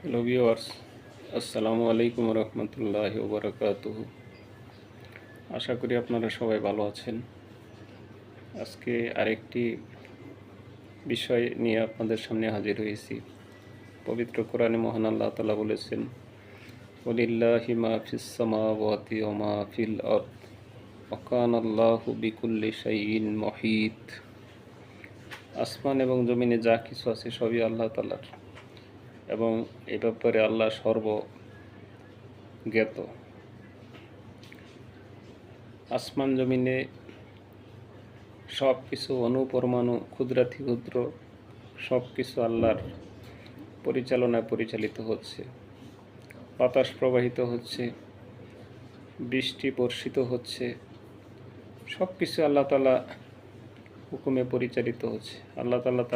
Hello viewers, আসসালামু আলাইকুম রহমতুল্লাহ ওবরাকাতুহু। আশা করি আপনারা সবাই ভালো আছেন। আজকে আরেকটি বিষয় নিয়ে আপনাদের সামনে হাজির হয়েছি। পবিত্র কোরআনে মহান আল্লাহ তাআলা বলেছেন, ওয়ালিল্লাহি মা ফিস সামাওয়াতি ওয়া মা ফিল আরদ ওয়া কানাল্লাহু বিকুল্লি শাইইন মুহীত। আসমান এবং জমিনে যা কিছু আছে সবই আল্লাহ তাআলার, এবং এ ব্যাপারে আল্লাহ সর্বজ্ঞাত। আসমান জমিনে সব কিছু অণুপরমাণু ক্ষুদ্রাতি ক্ষুদ্র সব কিছু আল্লাহর পরিচালনায় পরিচালিত হচ্ছে। বাতাস প্রবাহিত হচ্ছে, বৃষ্টি বর্ষিত হচ্ছে, সব কিছু আল্লাহ তাআলা হুকুমে পরিচালিত হচ্ছে। আল্লাহ তাআলা